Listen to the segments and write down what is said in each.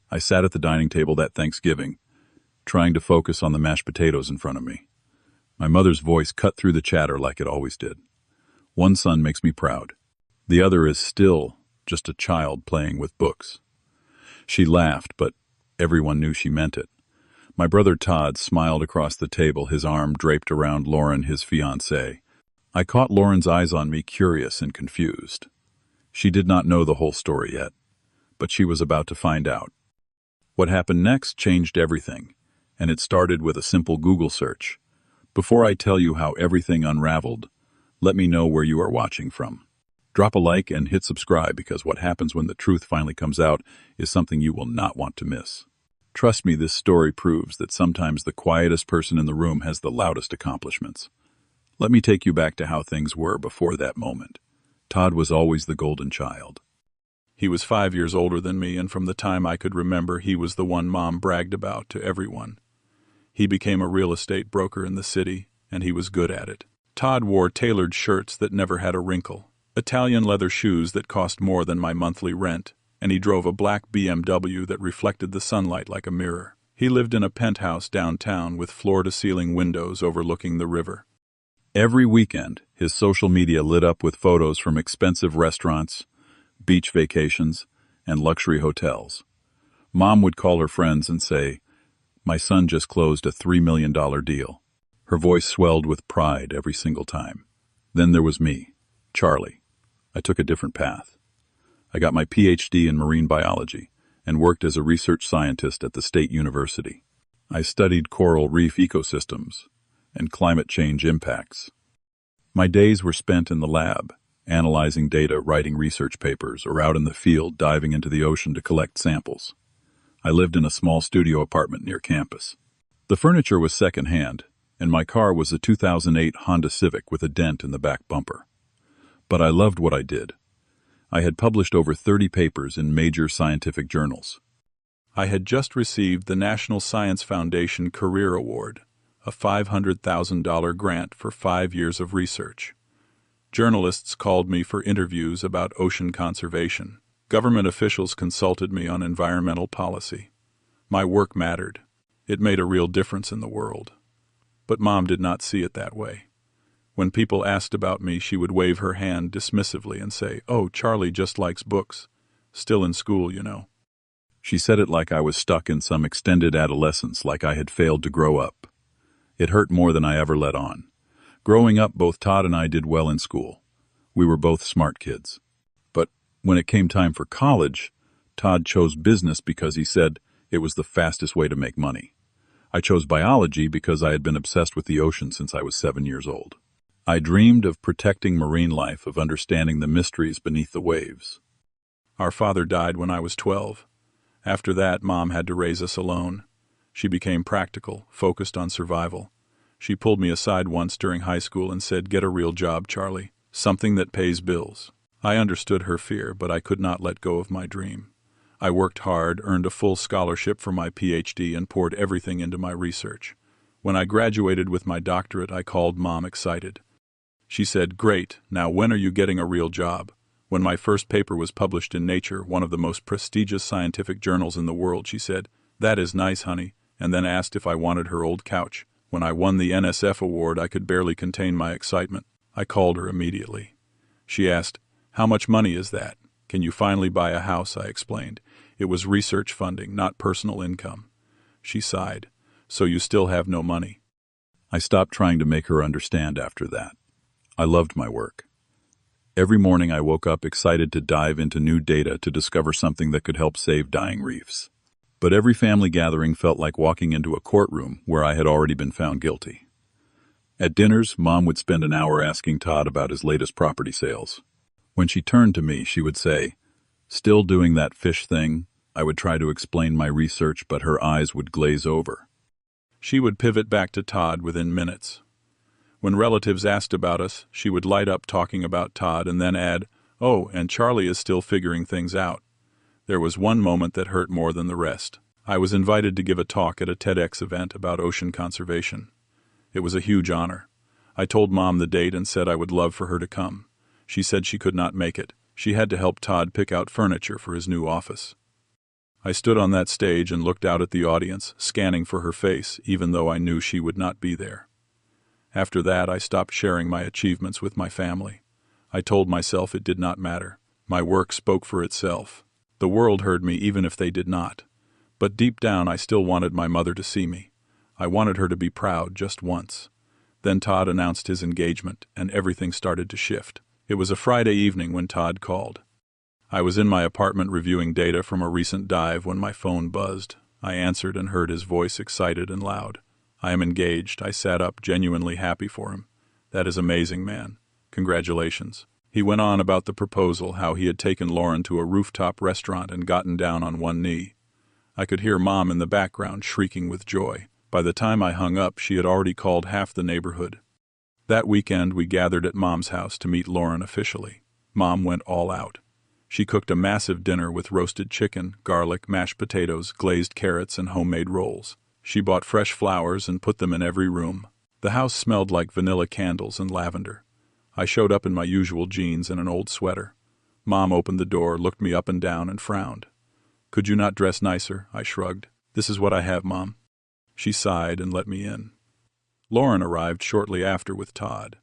I sat at the dining table that Thanksgiving, trying to focus on the mashed potatoes in front of me. My mother's voice cut through the chatter like it always did. One son makes me proud. The other is still just a child playing with books. She laughed, but everyone knew she meant it. My brother Todd smiled across the table, his arm draped around Lauren, his fiancée. I caught Lauren's eyes on me, curious and confused. She did not know the whole story yet, but she was about to find out. What happened next changed everything, and it started with a simple Google search. Before I tell you how everything unraveled, let me know where you are watching from. Drop a like and hit subscribe, because what happens when the truth finally comes out is something you will not want to miss. Trust me, this story proves that sometimes the quietest person in the room has the loudest accomplishments. Let me take you back to how things were before that moment. Todd was always the golden child. He was 5 years older than me, and from the time I could remember, he was the one Mom bragged about to everyone. He became a real estate broker in the city, and he was good at it. Todd wore tailored shirts that never had a wrinkle, Italian leather shoes that cost more than my monthly rent, and he drove a black BMW that reflected the sunlight like a mirror. He lived in a penthouse downtown with floor-to-ceiling windows overlooking the river. Every weekend, his social media lit up with photos from expensive restaurants, beach vacations, and luxury hotels. Mom would call her friends and say, "My son just closed a $3 million deal." Her voice swelled with pride every single time. Then there was me, Charlie. I took a different path. I got my PhD in marine biology and worked as a research scientist at the State University. I studied coral reef ecosystems and climate change impacts. My days were spent in the lab, analyzing data, writing research papers, or out in the field diving into the ocean to collect samples. I lived in a small studio apartment near campus. The furniture was secondhand, and my car was a 2008 Honda Civic with a dent in the back bumper. But I loved what I did. I had published over 30 papers in major scientific journals. I had just received the National Science Foundation Career Award, a $500,000 grant for 5 years of research. Journalists called me for interviews about ocean conservation. Government officials consulted me on environmental policy. My work mattered. It made a real difference in the world. But Mom did not see it that way. When people asked about me, she would wave her hand dismissively and say, "Oh, Charlie just likes books. Still in school, you know." She said it like I was stuck in some extended adolescence, like I had failed to grow up. It hurt more than I ever let on. Growing up, both Todd and I did well in school. We were both smart kids. But when it came time for college, Todd chose business because he said it was the fastest way to make money. I chose biology because I had been obsessed with the ocean since I was 7 years old. I dreamed of protecting marine life, of understanding the mysteries beneath the waves. Our father died when I was 12. After that, Mom had to raise us alone. She became practical, focused on survival. She pulled me aside once during high school and said, "Get a real job, Charlie. Something that pays bills." I understood her fear, but I could not let go of my dream. I worked hard, earned a full scholarship for my PhD, and poured everything into my research. When I graduated with my doctorate, I called Mom excited. She said, "Great, now when are you getting a real job?" When my first paper was published in Nature, one of the most prestigious scientific journals in the world, she said, "That is nice, honey," and then asked if I wanted her old couch. When I won the NSF award, I could barely contain my excitement. I called her immediately. She asked, "How much money is that? Can you finally buy a house?" I explained. It was research funding, not personal income. She sighed. "So you still have no money?" I stopped trying to make her understand after that. I loved my work. Every morning I woke up excited to dive into new data to discover something that could help save dying reefs. But every family gathering felt like walking into a courtroom where I had already been found guilty. At dinners, Mom would spend an hour asking Todd about his latest property sales. When she turned to me, she would say, "Still doing that fish thing?" I would try to explain my research, but her eyes would glaze over. She would pivot back to Todd within minutes. When relatives asked about us, she would light up talking about Todd and then add, "Oh, and Charlie is still figuring things out." There was one moment that hurt more than the rest. I was invited to give a talk at a TEDx event about ocean conservation. It was a huge honor. I told Mom the date and said I would love for her to come. She said she could not make it. She had to help Todd pick out furniture for his new office. I stood on that stage and looked out at the audience, scanning for her face, even though I knew she would not be there. After that, I stopped sharing my achievements with my family. I told myself it did not matter. My work spoke for itself. The world heard me even if they did not. But deep down, I still wanted my mother to see me. I wanted her to be proud just once. Then Todd announced his engagement, and everything started to shift. It was a Friday evening when Todd called. I was in my apartment reviewing data from a recent dive when my phone buzzed. I answered and heard his voice excited and loud. "I am engaged." I sat up, genuinely happy for him. "That is amazing, man. Congratulations." He went on about the proposal, how he had taken Lauren to a rooftop restaurant and gotten down on one knee. I could hear Mom in the background shrieking with joy. By the time I hung up, she had already called half the neighborhood. That weekend, we gathered at Mom's house to meet Lauren officially. Mom went all out. She cooked a massive dinner with roasted chicken, garlic, mashed potatoes, glazed carrots, and homemade rolls. She bought fresh flowers and put them in every room. The house smelled like vanilla candles and lavender. I showed up in my usual jeans and an old sweater. Mom opened the door, looked me up and down, and frowned. "Could you not dress nicer?" I shrugged. "This is what I have, Mom." She sighed and let me in. Lauren arrived shortly after with Todd.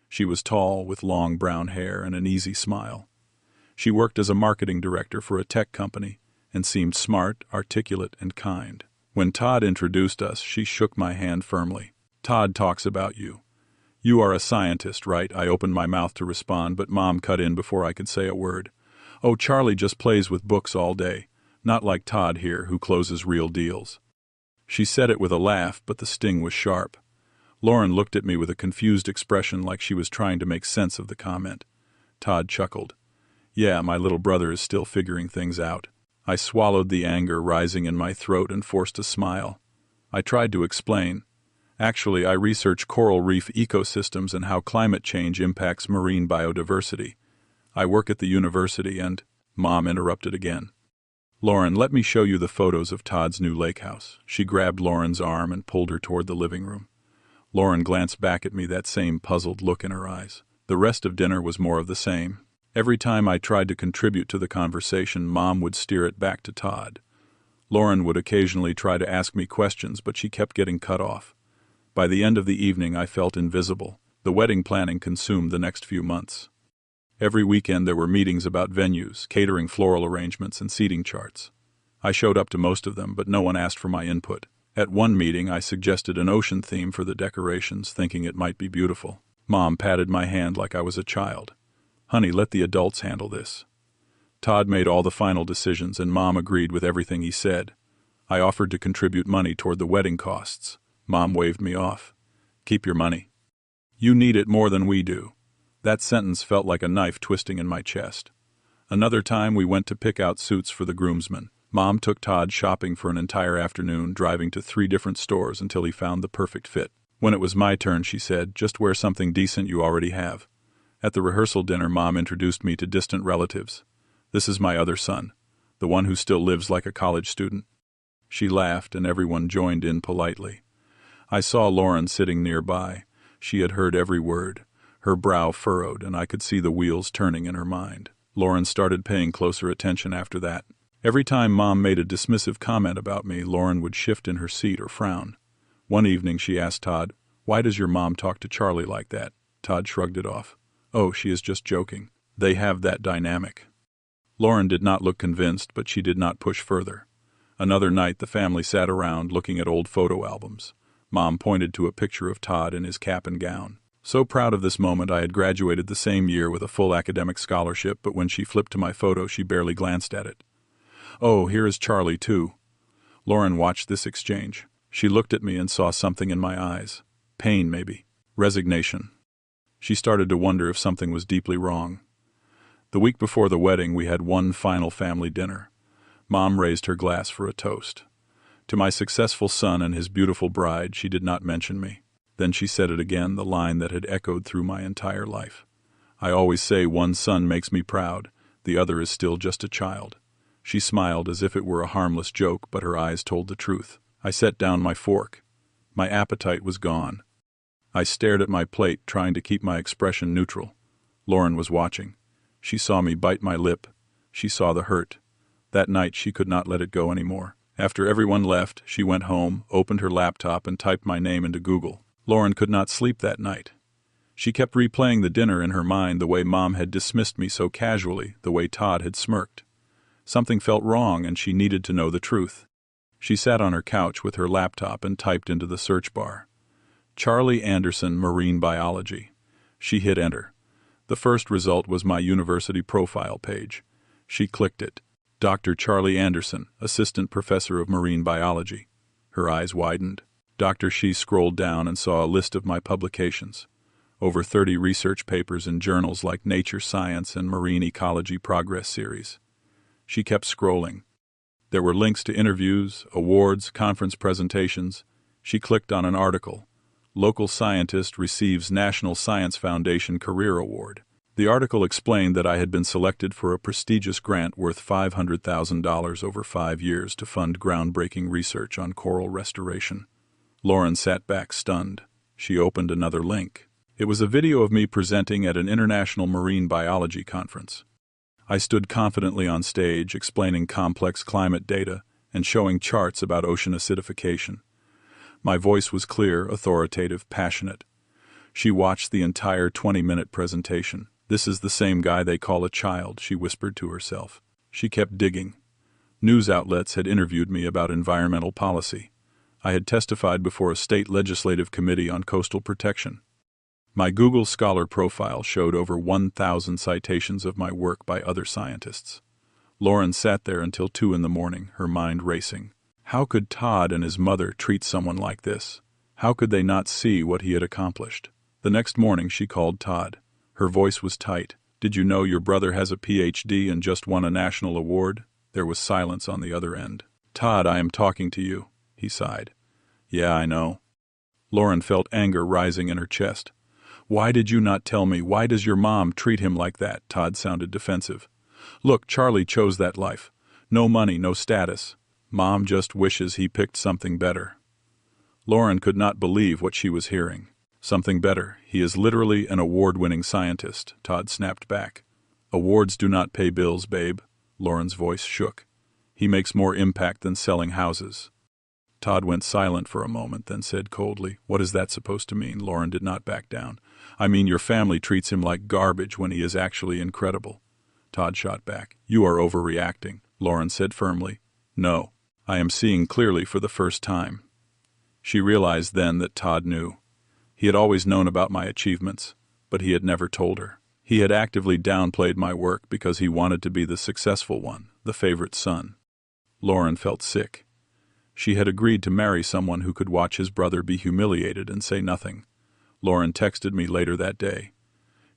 She was tall, with long brown hair and an easy smile. She worked as a marketing director for a tech company and seemed smart, articulate, and kind. When Todd introduced us, she shook my hand firmly. "Todd talks about you. You are a scientist, right?" I opened my mouth to respond, but Mom cut in before I could say a word. "Oh, Charlie just plays with books all day. Not like Todd here, who closes real deals." She said it with a laugh, but the sting was sharp. Lauren looked at me with a confused expression, like she was trying to make sense of the comment. Todd chuckled. "Yeah, my little brother is still figuring things out." I swallowed the anger rising in my throat and forced a smile. I tried to explain. "Actually, I research coral reef ecosystems and how climate change impacts marine biodiversity. I work at the university and—" Mom interrupted again. "Lauren, let me show you the photos of Todd's new lake house." She grabbed Lauren's arm and pulled her toward the living room. Lauren glanced back at me, that same puzzled look in her eyes. The rest of dinner was more of the same. Every time I tried to contribute to the conversation, Mom would steer it back to Todd. Lauren would occasionally try to ask me questions, but she kept getting cut off. By the end of the evening, I felt invisible. The wedding planning consumed the next few months. Every weekend there were meetings about venues, catering, floral arrangements, and seating charts. I showed up to most of them, but no one asked for my input. At one meeting, I suggested an ocean theme for the decorations, thinking it might be beautiful. Mom patted my hand like I was a child. "Honey, let the adults handle this." Todd made all the final decisions, and Mom agreed with everything he said. I offered to contribute money toward the wedding costs. Mom waved me off. "Keep your money. You need it more than we do." That sentence felt like a knife twisting in my chest. Another time, we went to pick out suits for the groomsmen. Mom took Todd shopping for an entire afternoon, driving to 3 different stores until he found the perfect fit. When it was my turn, she said, "Just wear something decent you already have." At the rehearsal dinner, Mom introduced me to distant relatives. "This is my other son, the one who still lives like a college student." She laughed, and everyone joined in politely. I saw Lauren sitting nearby. She had heard every word. Her brow furrowed, and I could see the wheels turning in her mind. Lauren started paying closer attention after that. Every time Mom made a dismissive comment about me, Lauren would shift in her seat or frown. One evening she asked Todd, "Why does your mom talk to Charlie like that?" Todd shrugged it off. "Oh, she is just joking. They have that dynamic." Lauren did not look convinced, but she did not push further. Another night the family sat around looking at old photo albums. Mom pointed to a picture of Todd in his cap and gown. So proud of this moment. I had graduated the same year with a full academic scholarship, but when she flipped to my photo, she barely glanced at it. "Oh, here is Charlie, too." Lauren watched this exchange. She looked at me and saw something in my eyes. Pain, maybe. Resignation. She started to wonder if something was deeply wrong. The week before the wedding, we had one final family dinner. Mom raised her glass for a toast. To my successful son and his beautiful bride, she did not mention me. Then she said it again, the line that had echoed through my entire life. "I always say one son makes me proud, the other is still just a child." She smiled as if it were a harmless joke, but her eyes told the truth. I set down my fork. My appetite was gone. I stared at my plate, trying to keep my expression neutral. Lauren was watching. She saw me bite my lip. She saw the hurt. That night she could not let it go anymore. After everyone left, she went home, opened her laptop, and typed my name into Google. Lauren could not sleep that night. She kept replaying the dinner in her mind, the way Mom had dismissed me so casually, the way Todd had smirked. Something felt wrong, and she needed to know the truth. She sat on her couch with her laptop and typed into the search bar, Charlie Anderson, Marine Biology. She hit enter. The first result was my university profile page. She clicked it. Dr. Charlie Anderson, Assistant Professor of Marine Biology. Her eyes widened. She scrolled down and saw a list of my publications. Over 30 research papers in journals like Nature Science and Marine Ecology Progress Series. She kept scrolling. There were links to interviews, awards, conference presentations. She clicked on an article. Local scientist receives National Science Foundation Career Award. The article explained that I had been selected for a prestigious grant worth $500,000 over 5 years to fund groundbreaking research on coral restoration. Lauren sat back stunned. She opened another link. It was a video of me presenting at an international marine biology conference. I stood confidently on stage, explaining complex climate data and showing charts about ocean acidification. My voice was clear, authoritative, passionate. She watched the entire 20-minute presentation. "This is the same guy they call a child," she whispered to herself. She kept digging. News outlets had interviewed me about environmental policy. I had testified before a state legislative committee on coastal protection. My Google Scholar profile showed over 1,000 citations of my work by other scientists. Lauren sat there until 2 in the morning, her mind racing. How could Todd and his mother treat someone like this? How could they not see what he had accomplished? The next morning she called Todd. Her voice was tight. "Did you know your brother has a PhD and just won a national award?" There was silence on the other end. "Todd, I am talking to you," he sighed. "Yeah, I know." Lauren felt anger rising in her chest. "Why did you not tell me? Why does your mom treat him like that?" Todd sounded defensive. "Look, Charlie chose that life. No money, no status. Mom just wishes he picked something better." Lauren could not believe what she was hearing. "Something better. He is literally an award-winning scientist," Todd snapped back. "Awards do not pay bills, babe." Lauren's voice shook. "He makes more impact than selling houses." Todd went silent for a moment, then said coldly, "What is that supposed to mean?" Lauren did not back down. "I mean, your family treats him like garbage when he is actually incredible." Todd shot back. "You are overreacting," Lauren said firmly. "No, I am seeing clearly for the first time." She realized then that Todd knew. He had always known about my achievements, but he had never told her. He had actively downplayed my work because he wanted to be the successful one, the favorite son. Lauren felt sick. She had agreed to marry someone who could watch his brother be humiliated and say nothing. Lauren texted me later that day.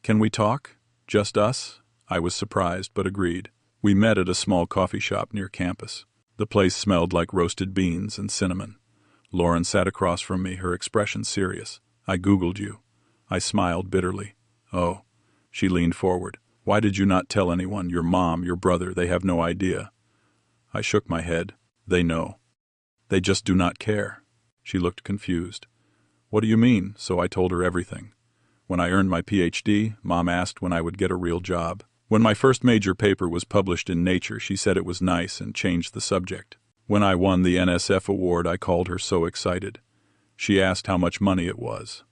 "Can we talk? Just us?" I was surprised, but agreed. We met at a small coffee shop near campus. The place smelled like roasted beans and cinnamon. Lauren sat across from me, her expression serious. "I Googled you." I smiled bitterly. "Oh." She leaned forward. "Why did you not tell anyone? Your mom, your brother, they have no idea." I shook my head. "They know. They just do not care." She looked confused. "What do you mean?" So I told her everything. When I earned my PhD, Mom asked when I would get a real job. When my first major paper was published in Nature, she said it was nice and changed the subject. When I won the NSF award, I called her so excited. She asked how much money it was.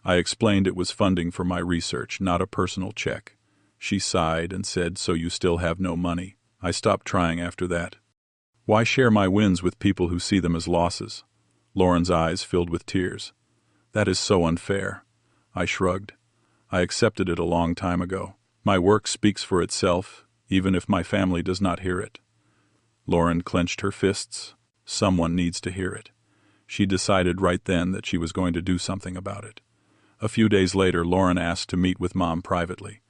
I explained it was funding for my research, not a personal check. She sighed and said, "So you still have no money?" I stopped trying after that. Why share my wins with people who see them as losses? Lauren's eyes filled with tears. "That is so unfair." I shrugged. "I accepted it a long time ago. My work speaks for itself, even if my family does not hear it." Lauren clenched her fists. Someone needs to hear it. She decided right then that she was going to do something about it. A few days later, Lauren asked to meet with Mom privately.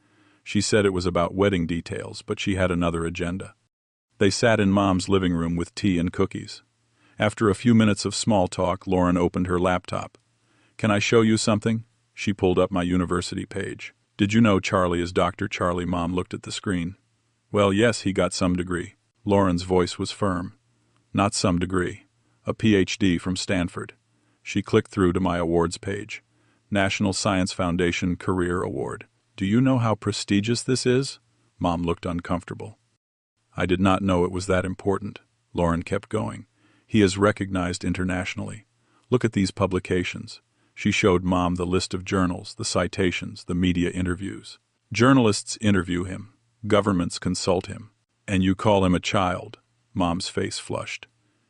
She said it was about wedding details, but she had another agenda. They sat in Mom's living room with tea and cookies. After a few minutes of small talk, Lauren opened her laptop. "Can I show you something?" She pulled up my university page. "Did you know Charlie is Dr. Charlie?" Mom looked at the screen. "Well, yes, he got some degree." Lauren's voice was firm. "Not some degree. A PhD from Stanford." She clicked through to my awards page. National Science Foundation Career Award. "Do you know how prestigious this is?" Mom looked uncomfortable. I did not know it was that important. Lauren kept going. He is recognized internationally. Look at these publications. She showed Mom the list of journals, the citations, the media interviews. Journalists interview him. Governments consult him. And you call him a child. Mom's face flushed.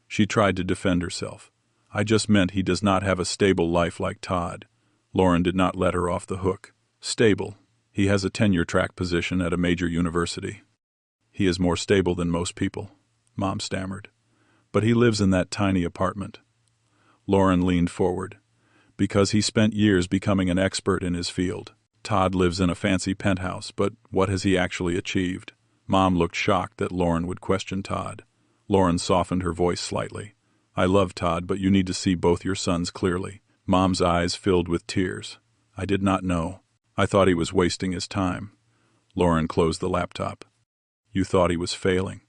She tried to defend herself. I just meant he does not have a stable life like Todd. Lauren did not let her off the hook. Stable. He has a tenure-track position at a major university. He is more stable than most people, Mom stammered. But he lives in that tiny apartment. Lauren leaned forward. Because he spent years becoming an expert in his field. Todd lives in a fancy penthouse, but what has he actually achieved? Mom looked shocked that Lauren would question Todd. Lauren softened her voice slightly. I love Todd, but you need to see both your sons clearly. Mom's eyes filled with tears. I did not know. I thought he was wasting his time. Lauren closed the laptop. You thought he was failing.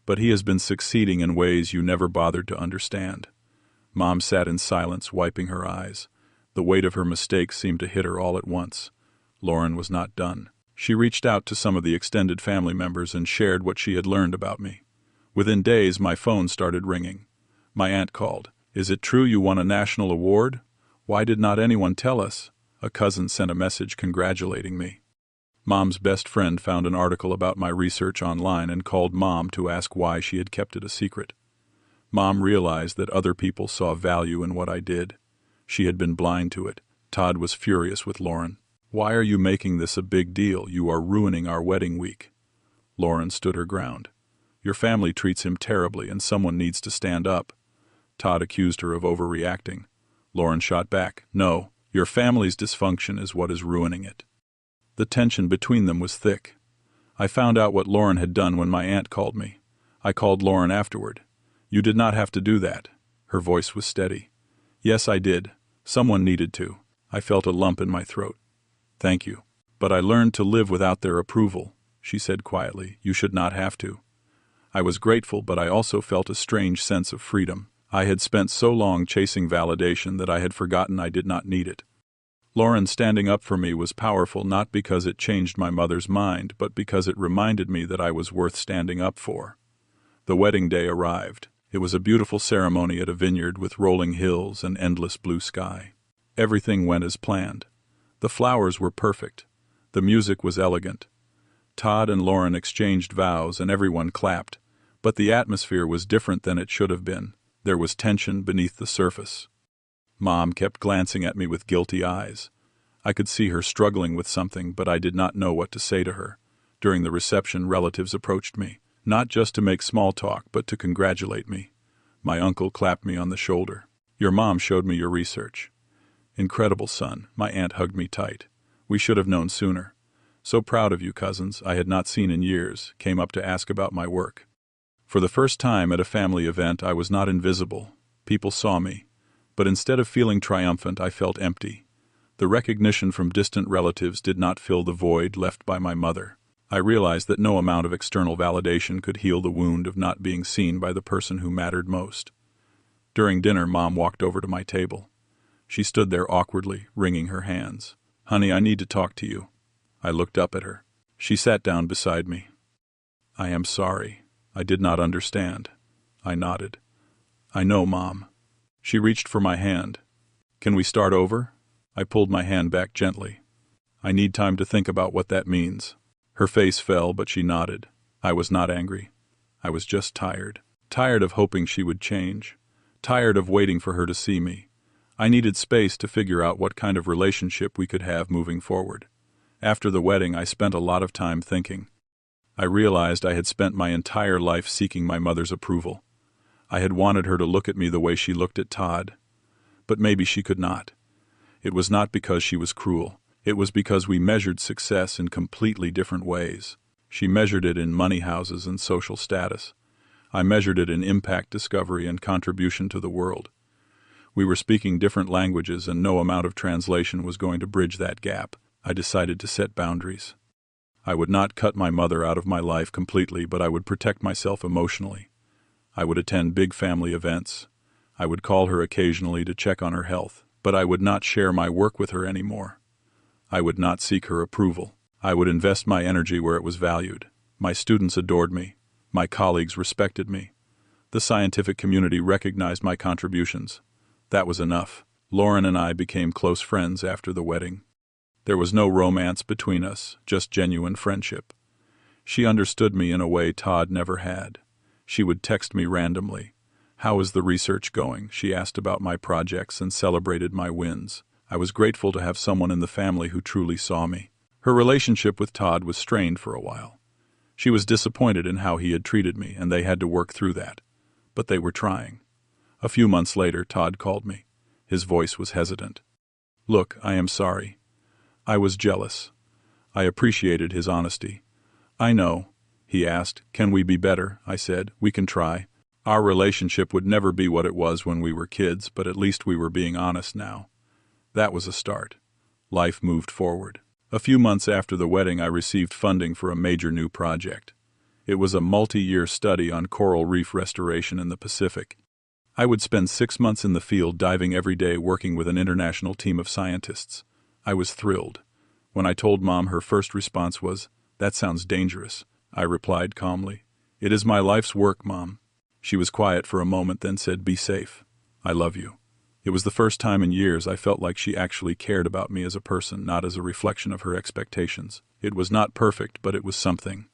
But he has been succeeding in ways you never bothered to understand. Mom sat in silence, wiping her eyes. The weight of her mistakes seemed to hit her all at once. Lauren was not done. She reached out to some of the extended family members and shared what she had learned about me. Within days, my phone started ringing. My aunt called. Is it true you won a national award? Why did not anyone tell us? A cousin sent a message congratulating me. Mom's best friend found an article about my research online and called Mom to ask why she had kept it a secret. Mom realized that other people saw value in what I did. She had been blind to it. Todd was furious with Lauren. Why are you making this a big deal? You are ruining our wedding week. Lauren stood her ground. Your family treats him terribly and someone needs to stand up. Todd accused her of overreacting. Lauren shot back. No, your family's dysfunction is what is ruining it. The tension between them was thick. I found out what Lauren had done when my aunt called me. I called Lauren afterward. You did not have to do that. Her voice was steady. Yes, I did. Someone needed to. I felt a lump in my throat. Thank you. But I learned to live without their approval, she said quietly. You should not have to. I was grateful, but I also felt a strange sense of freedom. I had spent so long chasing validation that I had forgotten I did not need it. Lauren standing up for me was powerful not because it changed my mother's mind, but because it reminded me that I was worth standing up for. The wedding day arrived. It was a beautiful ceremony at a vineyard with rolling hills and endless blue sky. Everything went as planned. The flowers were perfect. The music was elegant. Todd and Lauren exchanged vows and everyone clapped, but the atmosphere was different than it should have been. There was tension beneath the surface. Mom kept glancing at me with guilty eyes. I could see her struggling with something, but I did not know what to say to her. During the reception, relatives approached me, not just to make small talk, but to congratulate me. My uncle clapped me on the shoulder. Your mom showed me your research. Incredible, son. My aunt hugged me tight. We should have known sooner. So proud of you, cousins, I had not seen in years, came up to ask about my work. For the first time at a family event, I was not invisible. People saw me. But instead of feeling triumphant, I felt empty. The recognition from distant relatives did not fill the void left by my mother. I realized that no amount of external validation could heal the wound of not being seen by the person who mattered most. During dinner, Mom walked over to my table. She stood there awkwardly, wringing her hands. Honey, I need to talk to you. I looked up at her. She sat down beside me. I am sorry. I did not understand. I nodded. I know, Mom. She reached for my hand. Can we start over? I pulled my hand back gently. I need time to think about what that means. Her face fell, but she nodded. I was not angry. I was just tired. Tired of hoping she would change. Tired of waiting for her to see me. I needed space to figure out what kind of relationship we could have moving forward. After the wedding, I spent a lot of time thinking. I realized I had spent my entire life seeking my mother's approval. I had wanted her to look at me the way she looked at Todd. But maybe she could not. It was not because she was cruel. It was because we measured success in completely different ways. She measured it in money houses and social status. I measured it in impact discovery and contribution to the world. We were speaking different languages, and no amount of translation was going to bridge that gap. I decided to set boundaries. I would not cut my mother out of my life completely, but I would protect myself emotionally. I would attend big family events. I would call her occasionally to check on her health, but I would not share my work with her anymore. I would not seek her approval. I would invest my energy where it was valued. My students adored me. My colleagues respected me. The scientific community recognized my contributions. That was enough. Lauren and I became close friends after the wedding. There was no romance between us, just genuine friendship. She understood me in a way Todd never had. She would text me randomly. "How is the research going?" She asked about my projects and celebrated my wins. I was grateful to have someone in the family who truly saw me. Her relationship with Todd was strained for a while. She was disappointed in how he had treated me, and they had to work through that. But they were trying. A few months later, Todd called me. His voice was hesitant. "Look, I am sorry. I was jealous." I appreciated his honesty. "I know." He asked, "Can we be better?" I said, "We can try." Our relationship would never be what it was when we were kids, but at least we were being honest now. That was a start. Life moved forward. A few months after the wedding, I received funding for a major new project. It was a multi-year study on coral reef restoration in the Pacific. I would spend 6 months in the field diving every day working with an international team of scientists. I was thrilled. When I told Mom, her first response was, "That sounds dangerous." I replied calmly, "It is my life's work, Mom." She was quiet for a moment, then said, "Be safe. I love you." It was the first time in years I felt like she actually cared about me as a person, not as a reflection of her expectations. It was not perfect, but it was something.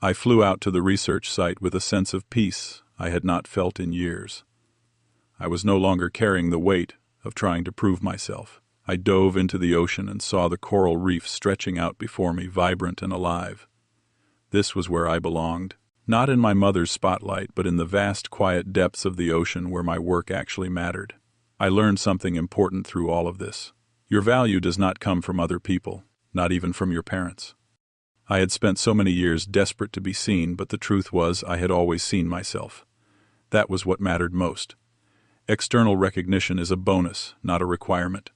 I flew out to the research site with a sense of peace I had not felt in years. I was no longer carrying the weight of trying to prove myself. I dove into the ocean and saw the coral reef stretching out before me, vibrant and alive. This was where I belonged, not in my mother's spotlight, but in the vast, quiet depths of the ocean where my work actually mattered. I learned something important through all of this. Your value does not come from other people, not even from your parents. I had spent so many years desperate to be seen, but the truth was I had always seen myself. That was what mattered most. External recognition is a bonus, not a requirement.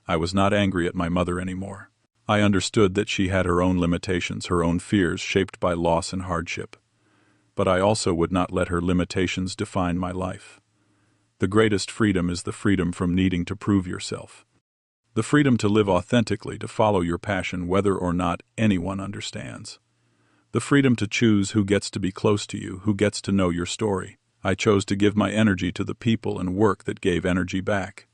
I was not angry at my mother anymore. I understood that she had her own limitations, her own fears shaped by loss and hardship. But I also would not let her limitations define my life. The greatest freedom is the freedom from needing to prove yourself. The freedom to live authentically, to follow your passion whether or not anyone understands. The freedom to choose who gets to be close to you, who gets to know your story. I chose to give my energy to the people and work that gave energy back.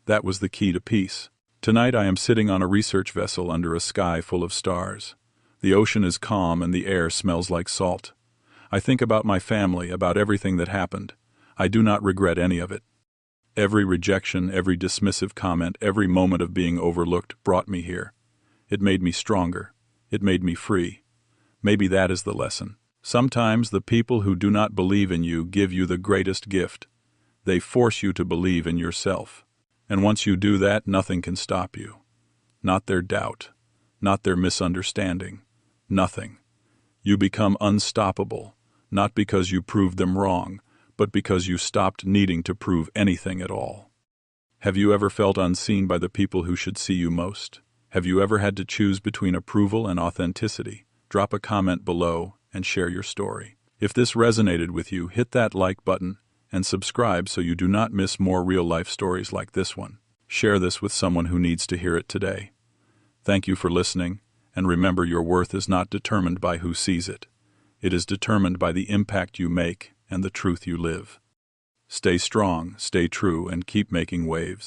That was the key to peace. Tonight I am sitting on a research vessel under a sky full of stars. The ocean is calm and the air smells like salt. I think about my family, about everything that happened. I do not regret any of it. Every rejection, every dismissive comment, every moment of being overlooked brought me here. It made me stronger. It made me free. Maybe that is the lesson. Sometimes the people who do not believe in you give you the greatest gift. They force you to believe in yourself. And once you do that, nothing can stop you. Not their doubt. Not their misunderstanding. Nothing. You become unstoppable, not because you proved them wrong, but because you stopped needing to prove anything at all. Have you ever felt unseen by the people who should see you most? Have you ever had to choose between approval and authenticity? Drop a comment below and share your story. If this resonated with you, hit that like button and subscribe so you do not miss more real-life stories like this one. Share this with someone who needs to hear it today. Thank you for listening, and remember, your worth is not determined by who sees it. It is determined by the impact you make and the truth you live. Stay strong, stay true, and keep making waves.